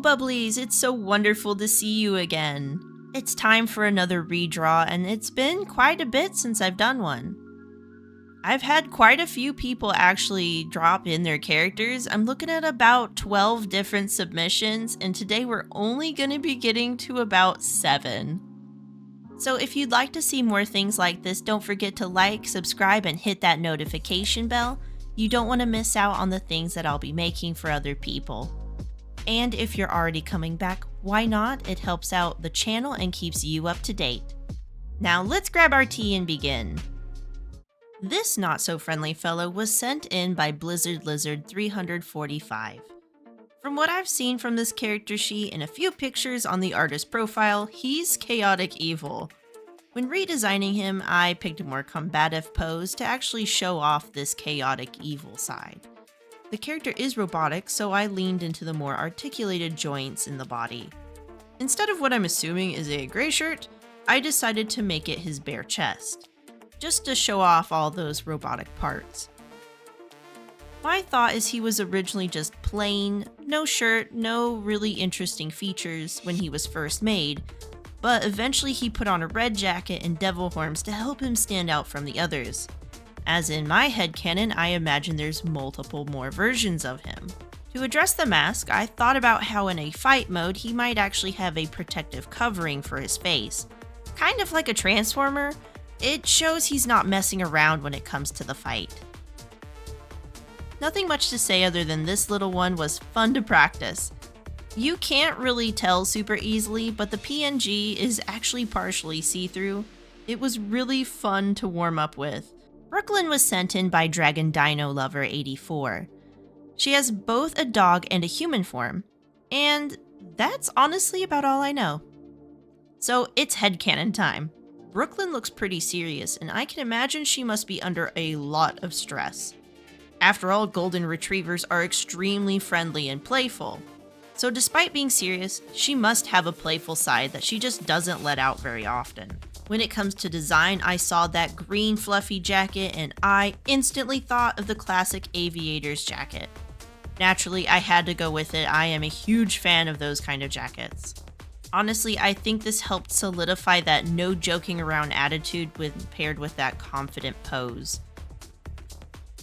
Bubblies, it's so wonderful to see you again. It's time for another redraw, and it's been quite a bit since I've done one. I've had quite a few people actually drop in their characters. I'm looking at about 12 different submissions, and today we're only going to be getting to about 7. So if you'd like to see more things like this, don't forget to like, subscribe, and hit that notification bell. You don't want to miss out on the things that I'll be making for other people. And if you're already coming back, why not? It helps out the channel and keeps you up to date. Now let's grab our tea and begin. This not-so-friendly fellow was sent in by Blizzard Lizard 345. From what I've seen from this character sheet and a few pictures on the artist profile, he's chaotic evil. When redesigning him, I picked a more combative pose to actually show off this chaotic evil side. The character is robotic, so I leaned into the more articulated joints in the body. Instead of what I'm assuming is a gray shirt, I decided to make it his bare chest, just to show off all those robotic parts. My thought is he was originally just plain, no shirt, no really interesting features when he was first made, but eventually he put on a red jacket and devil horns to help him stand out from the others. As in my headcanon, I imagine there's multiple more versions of him. To address the mask, I thought about how in a fight mode he might actually have a protective covering for his face. Kind of like a transformer, it shows he's not messing around when it comes to the fight. Nothing much to say other than this little one was fun to practice. You can't really tell super easily, but the PNG is actually partially see-through. It was really fun to warm up with. Brooklyn was sent in by Dragon Dino Lover 84. She has both a dog and a human form, and that's honestly about all I know. So it's headcanon time. Brooklyn looks pretty serious, and I can imagine she must be under a lot of stress. After all, golden retrievers are extremely friendly and playful. So despite being serious, she must have a playful side that she just doesn't let out very often. When it comes to design, I saw that green fluffy jacket and I instantly thought of the classic aviator's jacket. Naturally, I had to go with it. I am a huge fan of those kind of jackets. Honestly, I think this helped solidify that no joking around attitude paired with that confident pose.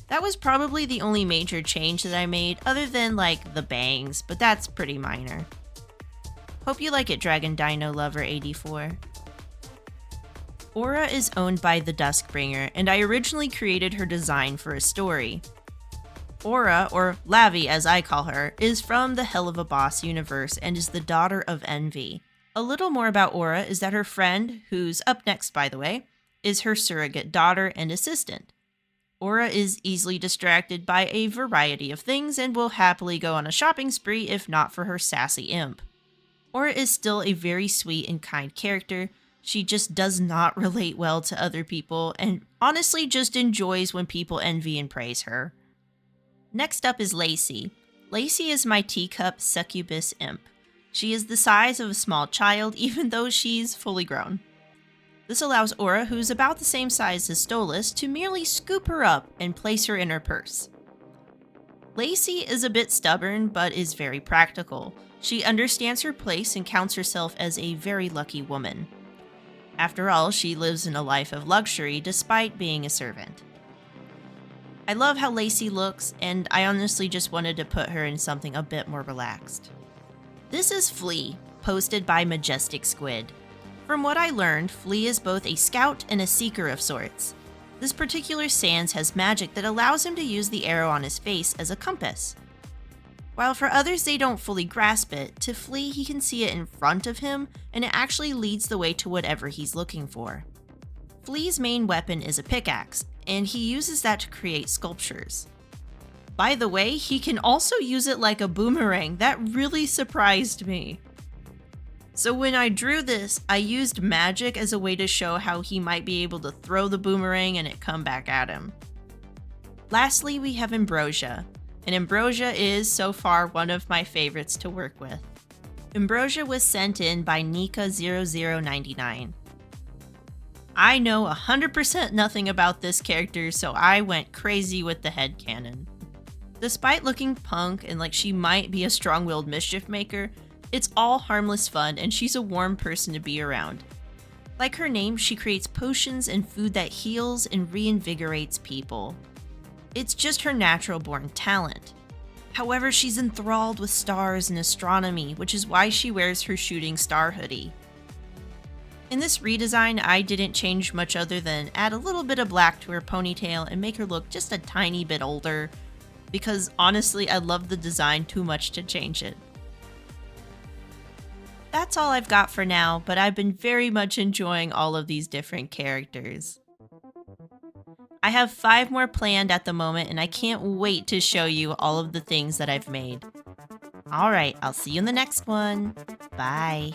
That was probably the only major change that I made, other than like the bangs, but that's pretty minor. Hope you like it, Dragon Dino Lover 84. Aura is owned by the Duskbringer, and I originally created her design for a story. Aura, or Lavi as I call her, is from the Hell of a Boss universe and is the daughter of Envy. A little more about Aura is that her friend, who's up next by the way, is her surrogate daughter and assistant. Aura is easily distracted by a variety of things and will happily go on a shopping spree if not for her sassy imp. Aura is still a very sweet and kind character. She just does not relate well to other people and honestly just enjoys when people envy and praise her. Next up is Lacey. Lacey is my teacup succubus imp. She is the size of a small child even though she's fully grown. This allows Aura, who's about the same size as Stolas, to merely scoop her up and place her in her purse. Lacey is a bit stubborn, but is very practical. She understands her place and counts herself as a very lucky woman. After all, she lives in a life of luxury despite being a servant. I love how Lacey looks, and I honestly just wanted to put her in something a bit more relaxed. This is Flea, posted by Majestic Squid. From what I learned, Flea is both a scout and a seeker of sorts. This particular Sans has magic that allows him to use the arrow on his face as a compass. While for others they don't fully grasp it, to Flea he can see it in front of him and it actually leads the way to whatever he's looking for. Flea's main weapon is a pickaxe, and he uses that to create sculptures. By the way, he can also use it like a boomerang. That really surprised me. So when I drew this, I used magic as a way to show how he might be able to throw the boomerang and it come back at him. Lastly, we have Ambrosia, and Ambrosia is, so far, one of my favorites to work with. Ambrosia was sent in by Nika0099. I know 100% nothing about this character, so I went crazy with the headcanon. Despite looking punk and like she might be a strong-willed mischief maker, It's all harmless fun, and she's a warm person to be around. Like her name, she creates potions and food that heals and reinvigorates people. It's just her natural born talent. However, she's enthralled with stars and astronomy, which is why she wears her shooting star hoodie. In this redesign, I didn't change much other than add a little bit of black to her ponytail and make her look just a tiny bit older, because honestly, I love the design too much to change it. That's all I've got for now, but I've been very much enjoying all of these different characters. I have 5 more planned at the moment, and I can't wait to show you all of the things that I've made. Alright, I'll see you in the next one. Bye.